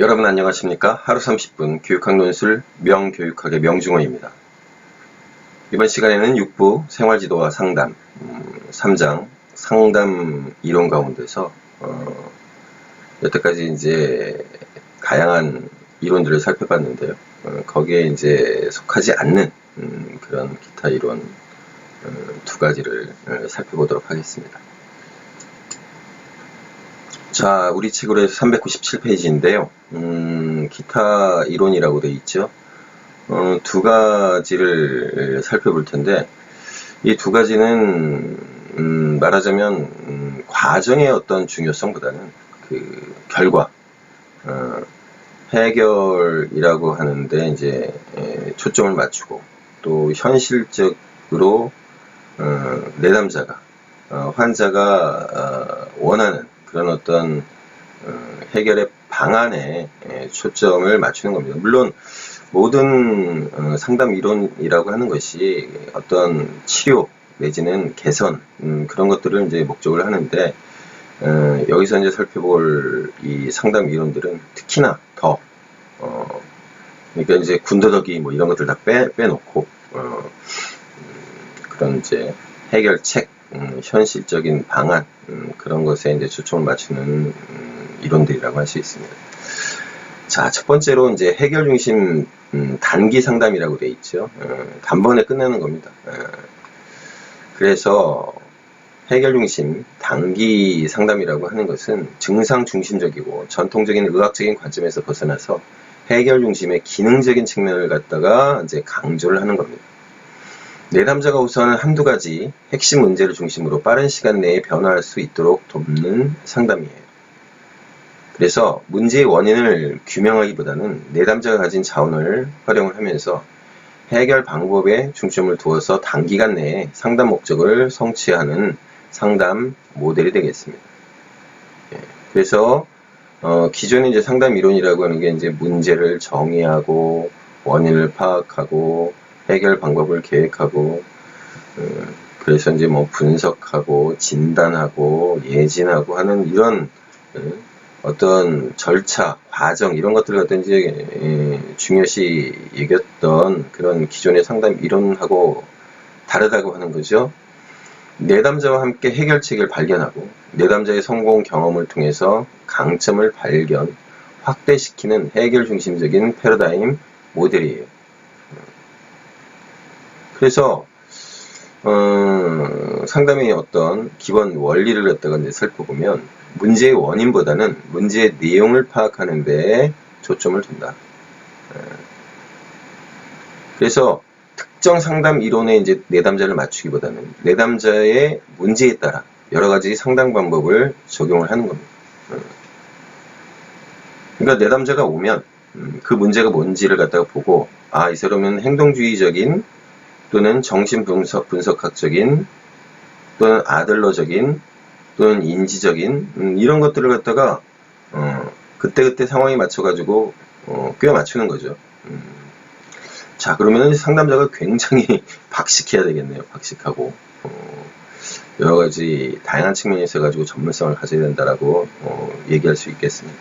여러분 안녕하십니까? 하루 30분 교육학 논술 명교육학의 명중호입니다. 이번 시간에는 6부 생활지도와 상담 3장 상담 이론 가운데서 여태까지 이제 다양한 이론들을 살펴봤는데요. 거기에 이제 속하지 않는 그런 기타 이론 두 가지를 살펴보도록 하겠습니다. 자, 우리 책으로 해서 397페이지인데요. 기타 이론이라고 되어 있죠. 두 가지를 살펴볼 텐데, 이 두 가지는, 말하자면, 과정의 어떤 중요성보다는 그 결과, 해결이라고 하는데, 이제, 초점을 맞추고, 또 현실적으로, 내담자가, 환자가 원하는 그런 어떤 해결의 방안에 초점을 맞추는 겁니다. 물론 모든 상담 이론이라고 하는 것이 어떤 치료 내지는 개선 그런 것들을 이제 목적을 하는데 여기서 이제 살펴볼 이 상담 이론들은 특히나 더 그러니까 이제 군더더기 뭐 이런 것들 다 빼놓고 그런 이제 해결책 현실적인 방안 그런 것에 이제 초점을 맞추는 이론들이라고 할 수 있습니다. 자, 첫 번째로 이제 해결 중심 단기 상담이라고 되어 있죠. 단번에 끝내는 겁니다. 그래서 해결 중심 단기 상담이라고 하는 것은 증상 중심적이고 전통적인 의학적인 관점에서 벗어나서 해결 중심의 기능적인 측면을 갖다가 이제 강조를 하는 겁니다. 내담자가 우선 한두 가지 핵심 문제를 중심으로 빠른 시간 내에 변화할 수 있도록 돕는 상담이에요. 그래서 문제의 원인을 규명하기보다는 내담자가 가진 자원을 활용을 하면서 해결 방법에 중점을 두어서 단기간 내에 상담 목적을 성취하는 상담 모델이 되겠습니다. 그래서 기존의 이제 상담 이론이라고 하는 게 이제 문제를 정의하고 원인을 파악하고 해결 방법을 계획하고 그래서 이제 뭐 분석하고 진단하고 예진하고 하는 이런 어떤 절차, 과정 이런 것들을 갖다 이제 중요시 여겼던 그런 기존의 상담 이론하고 다르다고 하는 거죠. 내담자와 함께 해결책을 발견하고 내담자의 성공 경험을 통해서 강점을 발견, 확대시키는 해결 중심적인 패러다임 모델이에요. 그래서 상담의 어떤 기본 원리를 갖다가 이제 살펴보면 문제의 원인보다는 문제의 내용을 파악하는 데에 초점을 둔다. 그래서 특정 상담 이론에 이제 내담자를 맞추기보다는 내담자의 문제에 따라 여러 가지 상담 방법을 적용을 하는 겁니다. 그러니까 내담자가 오면 그 문제가 뭔지를 갖다가 보고 이 사람은 행동주의적인 또는 정신분석학적인 또는 아들러적인 또는 인지적인 이런 것들을 갖다가 그때그때 상황에 맞춰가지고 꽤 맞추는 거죠. 자, 그러면 상담자가 굉장히 박식해야 되겠네요. 박식하고 여러 가지 다양한 측면에 있어 가지고 전문성을 가져야 된다라고 얘기할 수 있겠습니다.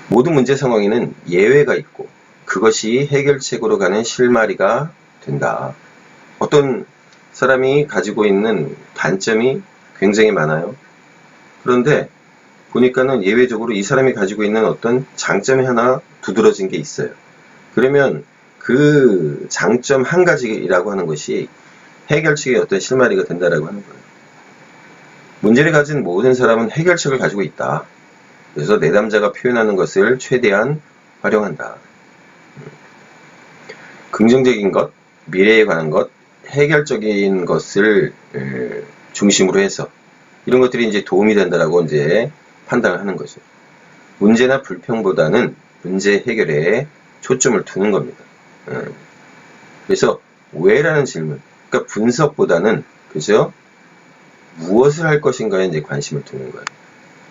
모든 문제 상황에는 예외가 있고 그것이 해결책으로 가는 실마리가 된다. 어떤 사람이 가지고 있는 단점이 굉장히 많아요. 그런데 보니까는 예외적으로 이 사람이 가지고 있는 어떤 장점이 하나 두드러진 게 있어요. 그러면 그 장점 한 가지라고 하는 것이 해결책의 어떤 실마리가 된다라고 하는 거예요. 문제를 가진 모든 사람은 해결책을 가지고 있다. 그래서 내담자가 표현하는 것을 최대한 활용한다. 긍정적인 것, 미래에 관한 것, 해결적인 것을 중심으로 해서 이런 것들이 이제 도움이 된다라고 이제 판단을 하는 거죠. 문제나 불평보다는 문제 해결에 초점을 두는 겁니다. 그래서 왜라는 질문, 그러니까 분석보다는 그죠? 무엇을 할 것인가에 이제 관심을 두는 거예요.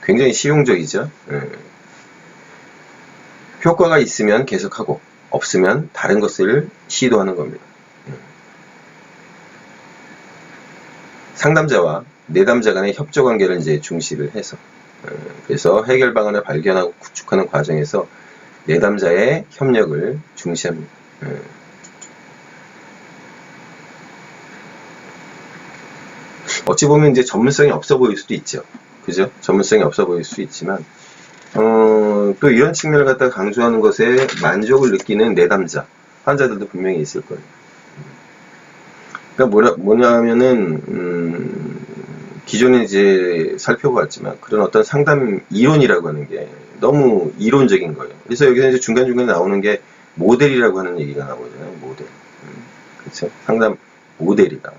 굉장히 실용적이죠. 효과가 있으면 계속하고 없으면 다른 것을 시도하는 겁니다. 상담자와 내담자 간의 협조 관계를 이제 중시를 해서 그래서 해결 방안을 발견하고 구축하는 과정에서 내담자의 협력을 중시합니다. 어찌 보면 이제 전문성이 없어 보일 수도 있죠. 그죠? 전문성이 없어 보일 수 있지만, 또 이런 측면을 갖다가 강조하는 것에 만족을 느끼는 내담자, 환자들도 분명히 있을 거예요. 그러니까 뭐냐면은, 기존에 이제 살펴보았지만, 그런 어떤 상담 이론이라고 하는 게 너무 이론적인 거예요. 그래서 여기서 이제 중간중간에 나오는 게 모델이라고 하는 얘기가 나오잖아요. 모델. 그렇죠? 상담 모델이다.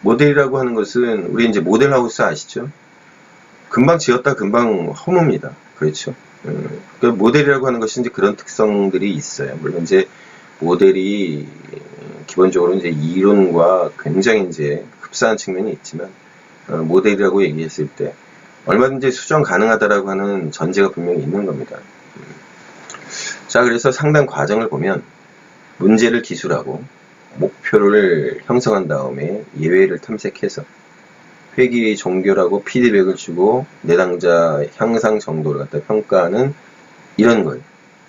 모델이라고 하는 것은 우리 이제 모델하우스 아시죠? 금방 지었다 금방 허뭅니다. 그렇죠? 그 모델이라고 하는 것이 이제 그런 특성들이 있어요. 물론 이제 모델이 기본적으로 이제 이론과 굉장히 이제 흡사한 측면이 있지만 모델이라고 얘기했을 때 얼마든지 수정 가능하다라고 하는 전제가 분명히 있는 겁니다. 자, 그래서 상담 과정을 보면 문제를 기술하고 목표를 형성한 다음에 예외를 탐색해서 회귀 종결하고 피드백을 주고 내담자 향상 정도를 갖다 평가하는 이런 거예요.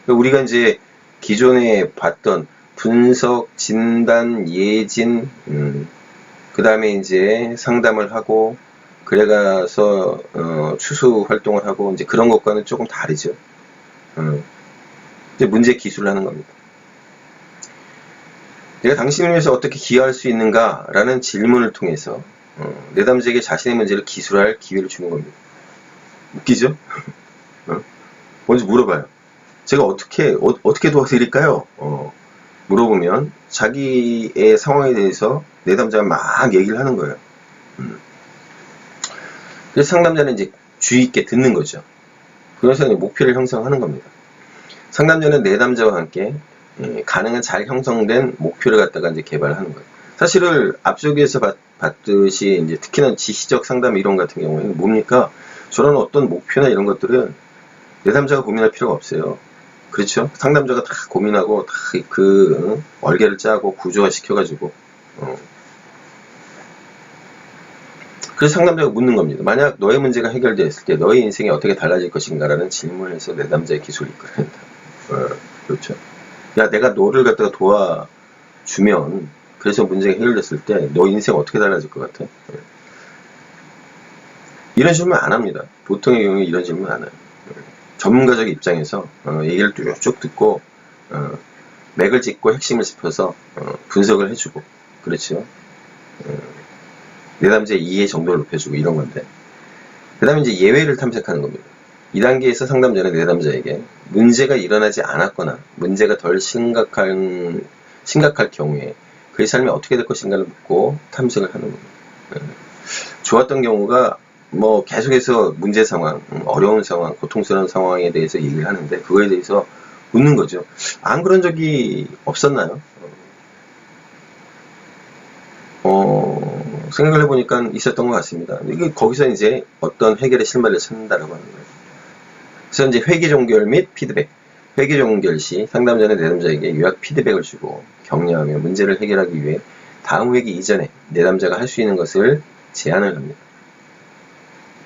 우리가 이제 기존에 봤던 분석, 진단, 예진, 그 다음에 이제 상담을 하고 그래가서 추수 활동을 하고 이제 그런 것과는 조금 다르죠. 이제 문제 기술을 하는 겁니다. 내가 당신을 위해서 어떻게 기여할 수 있는가? 라는 질문을 통해서 내담자에게 자신의 문제를 기술할 기회를 주는 겁니다. 웃기죠? 먼저 물어봐요. 제가 어떻게 도와드릴까요? 물어보면 자기의 상황에 대해서 내담자가 막 얘기를 하는 거예요. 그래서 상담자는 이제 주의 있게 듣는 거죠. 그래서 목표를 형성하는 겁니다. 상담자는 내담자와 함께 가능한 잘 형성된 목표를 갖다가 이제 개발하는 거예요. 사실은 앞쪽에서 봤듯이 이제 특히나 지시적 상담 이론 같은 경우에는 뭡니까? 저런 어떤 목표나 이런 것들은 내담자가 고민할 필요가 없어요. 그렇죠? 상담자가 다 고민하고 다 그 얼개를 짜고 구조화 시켜가지고 그래서 상담자가 묻는 겁니다. 만약 너의 문제가 해결되었을 때 너의 인생이 어떻게 달라질 것인가 라는 질문을 해서 내담자의 기술을 이끌어낸다. 그렇죠. 야, 내가 너를 갖다가 도와주면 그래서 문제가 해결됐을 때 너 인생 어떻게 달라질 것 같아? 이런 질문 안 합니다. 보통의 경우에 이런 질문 안 해요. 전문가적 입장에서 얘기를 쭉 듣고 맥을 짚고 핵심을 짚어서 분석을 해주고 그렇죠. 내담자의 이해 정도를 높여주고 이런 건데 그 다음에 이제 예외를 탐색하는 겁니다. 이 단계에서 상담자는 내담자에게 문제가 일어나지 않았거나 문제가 덜 심각할 경우에 그의 삶이 어떻게 될 것인가를 묻고 탐색을 하는 겁니다. 좋았던 경우가 뭐 계속해서 문제 상황, 어려운 상황, 고통스러운 상황에 대해서 얘기를 하는데 그거에 대해서 묻는 거죠. 안 그런 적이 없었나요? 생각을 해보니까 있었던 것 같습니다. 이게 거기서 이제 어떤 해결의 실마리를 찾는다라고 하는 거예요. 그래서 이제 회계 종결 및 피드백. 회계 종결 시 상담자는 내담자에게 요약 피드백을 주고 격려하며 문제를 해결하기 위해 다음 회기 이전에 내담자가 할 수 있는 것을 제안을 합니다.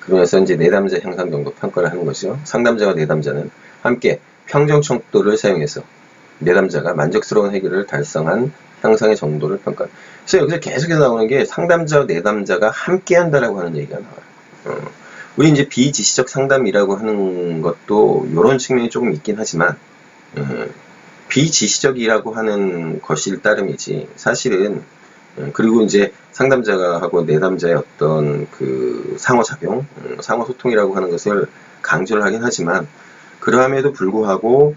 그러면서 이제 내담자 향상 정도 평가를 하는 것이죠. 상담자와 내담자는 함께 평정 척도를 사용해서 내담자가 만족스러운 해결을 달성한 향상의 정도를 평가합니다. 그래서 여기서 계속해서 나오는 게 상담자와 내담자가 함께 한다라고 하는 얘기가 나와요. 우리 이제 비지시적 상담이라고 하는 것도 이런 측면이 조금 있긴 하지만 비지시적이라고 하는 것일 따름이지 사실은 그리고 이제 상담자가 하고 내담자의 어떤 그 상호작용, 상호소통이라고 하는 것을 강조를 하긴 하지만 그러함에도 불구하고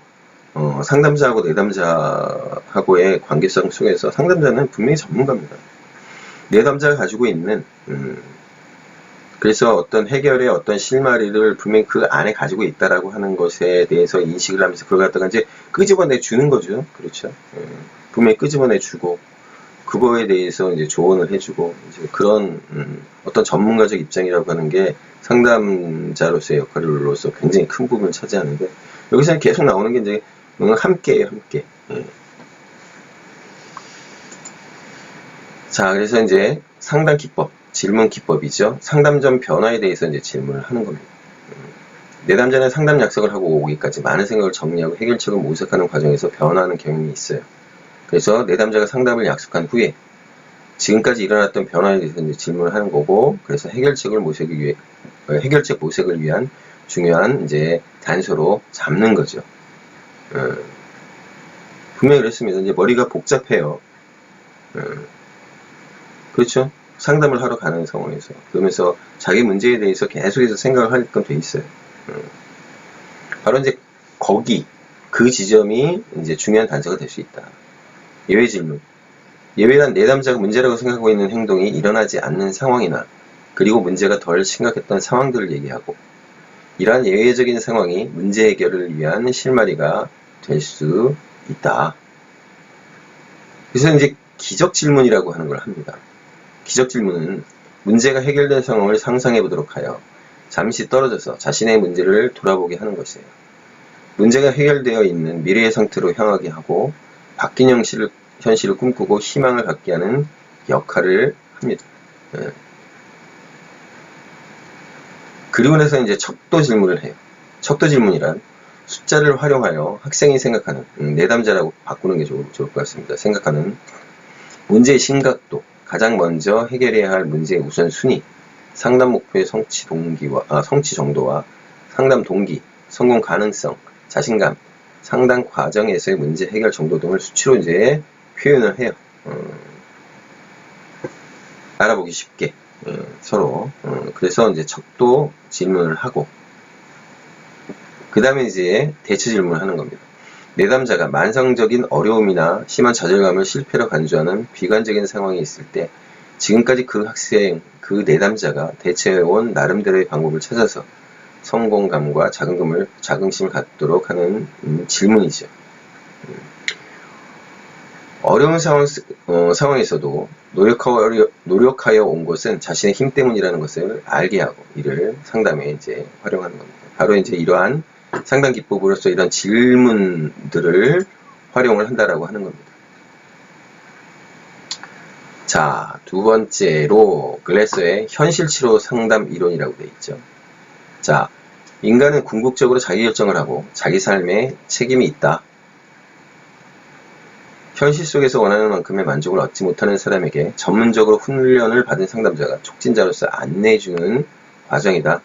상담자하고 내담자하고의 관계성 속에서 상담자는 분명히 전문가입니다. 내담자가 가지고 있는 그래서 어떤 해결의 어떤 실마리를 분명히 그 안에 가지고 있다라고 하는 것에 대해서 인식을 하면서 그걸 갖다가 이제 끄집어내 주는 거죠. 그렇죠. 분명히 끄집어내 주고 그거에 대해서 이제 조언을 해주고 이제 그런 어떤 전문가적 입장이라고 하는 게 상담자로서의 역할로서 굉장히 큰 부분을 차지하는데 여기서는 계속 나오는 게 이제 함께예요, 함께. 자, 그래서 이제 상담 기법, 질문 기법이죠. 상담 전 변화에 대해서 이제 질문을 하는 겁니다. 내담자는 상담 약속을 하고 오기까지 많은 생각을 정리하고 해결책을 모색하는 과정에서 변화하는 경향이 있어요. 그래서 내담자가 상담을 약속한 후에 지금까지 일어났던 변화에 대해서 이제 질문을 하는 거고, 그래서 해결책 모색을 위한 중요한 이제 단서로 잡는 거죠. 분명히 그랬습니다. 이제 머리가 복잡해요. 그렇죠? 상담을 하러 가는 상황에서. 그러면서 자기 문제에 대해서 계속해서 생각을 하게끔 돼 있어요. 바로 이제 그 지점이 이제 중요한 단서가 될 수 있다. 예외 질문. 예외란 내담자가 문제라고 생각하고 있는 행동이 일어나지 않는 상황이나 그리고 문제가 덜 심각했던 상황들을 얘기하고, 이러한 예외적인 상황이 문제 해결을 위한 실마리가 될 수 있다. 그래서 이제 기적 질문이라고 하는 걸 합니다. 기적 질문은 문제가 해결된 상황을 상상해 보도록 하여 잠시 떨어져서 자신의 문제를 돌아보게 하는 것이에요. 문제가 해결되어 있는 미래의 상태로 향하게 하고 바뀐 현실을 꿈꾸고 희망을 갖게 하는 역할을 합니다. 그리고 나서 이제 척도 질문을 해요. 척도 질문이란 숫자를 활용하여 학생이 생각하는, 내담자라고 바꾸는 게 좋을 것 같습니다. 생각하는 문제의 심각도, 가장 먼저 해결해야 할 문제의 우선순위, 상담 목표의 성취 정도와 상담 동기, 성공 가능성, 자신감, 상담 과정에서의 문제 해결 정도 등을 수치로 이제 표현을 해요. 알아보기 쉽게 서로. 그래서 이제 척도 질문을 하고, 그 다음에 이제 대처 질문을 하는 겁니다. 내담자가 만성적인 어려움이나 심한 좌절감을 실패로 간주하는 비관적인 상황이 있을 때 지금까지 그 내담자가 대처해온 나름대로의 방법을 찾아서 성공감과 자긍심을 갖도록 하는 질문이죠. 어려운 상황에서도 노력하여 온 것은 자신의 힘 때문이라는 것을 알게 하고 이를 상담에 이제 활용하는 겁니다. 바로 이제 이러한 상담 기법으로서 이런 질문들을 활용을 한다라고 하는 겁니다. 자, 두 번째로 글래서의 현실치료 상담 이론이라고 되어 있죠. 자, 인간은 궁극적으로 자기결정을 하고 자기 삶에 책임이 있다. 현실 속에서 원하는 만큼의 만족을 얻지 못하는 사람에게 전문적으로 훈련을 받은 상담자가 촉진자로서 안내해주는 과정이다.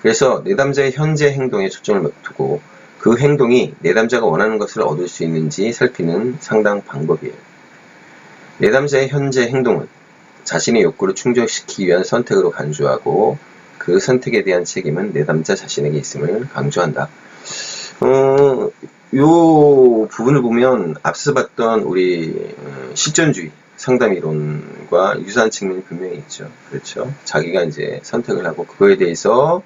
그래서 내담자의 현재 행동에 초점을 두고 그 행동이 내담자가 원하는 것을 얻을 수 있는지 살피는 상담 방법이에요. 내담자의 현재 행동은 자신의 욕구를 충족시키기 위한 선택으로 간주하고 그 선택에 대한 책임은 내담자 자신에게 있음을 강조한다. 요 부분을 보면 앞서 봤던 우리 실존주의 상담 이론과 유사한 측면이 분명히 있죠. 그렇죠. 자기가 이제 선택을 하고 그거에 대해서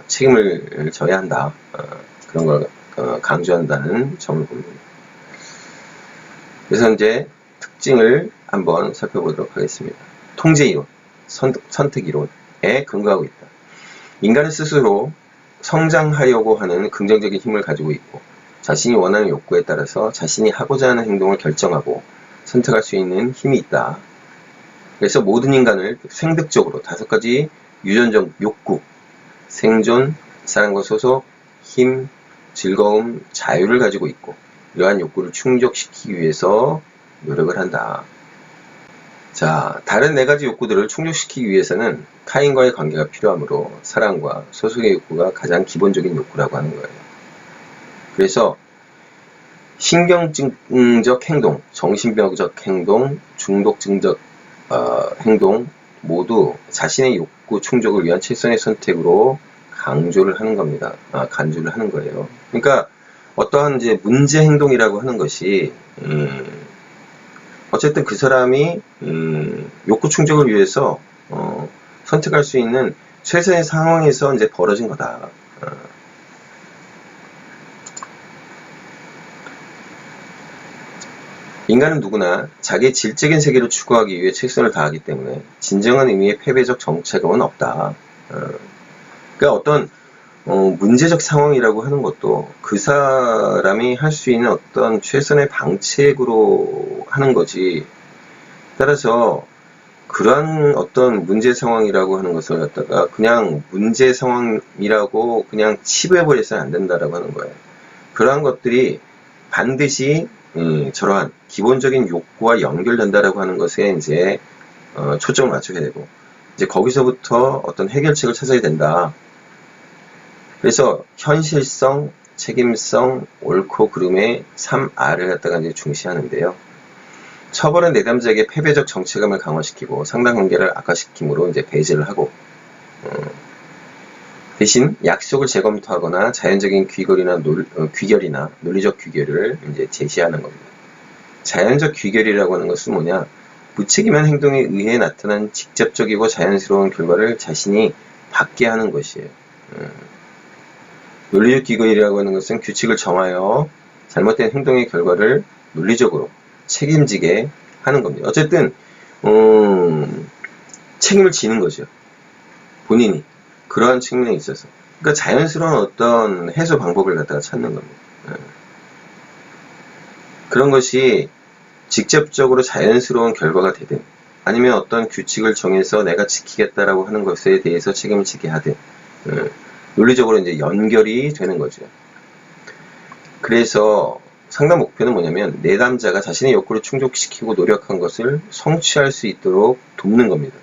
책임을 져야 한다. 그런 걸 강조한다는 점을 봅니다. 그래서 이제 특징을 한번 살펴보도록 하겠습니다. 통제 이론, 선택 이론에 근거하고 있다. 인간은 스스로 성장하려고 하는 긍정적인 힘을 가지고 있고 자신이 원하는 욕구에 따라서 자신이 하고자 하는 행동을 결정하고 선택할 수 있는 힘이 있다. 그래서 모든 인간을 생득적으로 5가지 유전적 욕구, 생존, 사랑과 소속, 힘, 즐거움, 자유를 가지고 있고 이러한 욕구를 충족시키기 위해서 노력을 한다. 자, 다른 4가지 욕구들을 충족시키기 위해서는 타인과의 관계가 필요하므로 사랑과 소속의 욕구가 가장 기본적인 욕구라고 하는 거예요. 그래서 신경증적 행동, 정신병적 행동, 중독증적 행동 모두 자신의 욕구 충족을 위한 최선의 선택으로 간주를 하는 겁니다. 간주를 하는 거예요. 그러니까 어떠한 이제 문제 행동이라고 하는 것이 어쨌든 그 사람이 욕구 충족을 위해서 선택할 수 있는 최선의 상황에서 이제 벌어진 거다. 인간은 누구나 자기의 질적인 세계를 추구하기 위해 최선을 다하기 때문에 진정한 의미의 패배적 정체감은 없다. 그러니까 어떤 문제적 상황이라고 하는 것도 그 사람이 할 수 있는 어떤 최선의 방책으로 하는 거지. 따라서 그러한 어떤 문제 상황이라고 하는 것을 갖다가 그냥 문제 상황이라고 그냥 치부해버려서는 안 된다라고 하는 거예요. 그러한 것들이 반드시 저러한 기본적인 욕구와 연결된다라고 하는 것에 이제 초점을 맞추게 되고 이제 거기서부터 어떤 해결책을 찾아야 된다. 그래서 현실성, 책임성, 옳고 그름의 3R을 갖다가 이제 중시하는데요. 처벌은 내담자에게 패배적 정체감을 강화시키고 상당관계를 악화시키므로 이제 배제를 하고 대신 약속을 재검토하거나 자연적인 귀결이나 논리적 귀결을 이제 제시하는 겁니다. 자연적 귀결이라고 하는 것은 뭐냐? 무책임한 행동에 의해 나타난 직접적이고 자연스러운 결과를 자신이 받게 하는 것이에요. 논리적 귀결이라고 하는 것은 규칙을 정하여 잘못된 행동의 결과를 논리적으로 책임지게 하는 겁니다. 어쨌든 책임을 지는 거죠. 본인이 그러한 측면에 있어서 그러니까 자연스러운 어떤 해소 방법을 갖다가 찾는 겁니다. 그런 것이 직접적으로 자연스러운 결과가 되든 아니면 어떤 규칙을 정해서 내가 지키겠다라고 하는 것에 대해서 책임을 지게 하든 논리적으로 이제 연결이 되는 거죠. 그래서 상담 목표는 뭐냐면 내담자가 자신의 욕구를 충족시키고 노력한 것을 성취할 수 있도록 돕는 겁니다.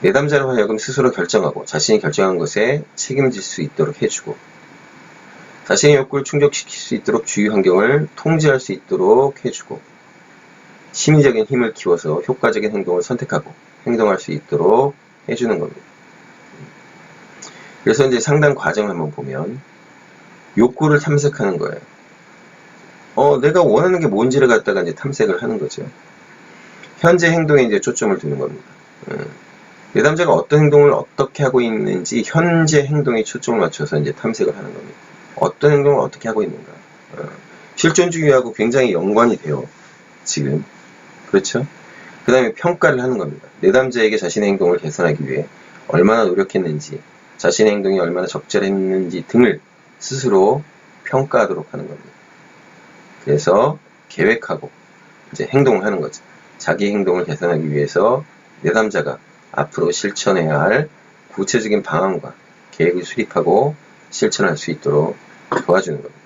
내담자로 하여금 스스로 결정하고 자신이 결정한 것에 책임질 수 있도록 해주고 자신의 욕구를 충족시킬 수 있도록 주위 환경을 통제할 수 있도록 해주고 심리적인 힘을 키워서 효과적인 행동을 선택하고 행동할 수 있도록 해주는 겁니다. 그래서 이제 상담 과정을 한번 보면 욕구를 탐색하는 거예요. 내가 원하는 게 뭔지를 갖다가 이제 탐색을 하는 거죠. 현재 행동에 이제 초점을 두는 겁니다. 내담자가 어떤 행동을 어떻게 하고 있는지 현재 행동에 초점을 맞춰서 이제 탐색을 하는 겁니다. 어떤 행동을 어떻게 하고 있는가. 실존주의하고 굉장히 연관이 돼요. 지금. 그렇죠? 그 다음에 평가를 하는 겁니다. 내담자에게 자신의 행동을 개선하기 위해 얼마나 노력했는지, 자신의 행동이 얼마나 적절했는지 등을 스스로 평가하도록 하는 겁니다. 그래서 계획하고 이제 행동을 하는 거죠. 자기 행동을 개선하기 위해서 내담자가 앞으로 실천해야 할 구체적인 방안과 계획을 수립하고 실천할 수 있도록 도와주는 겁니다.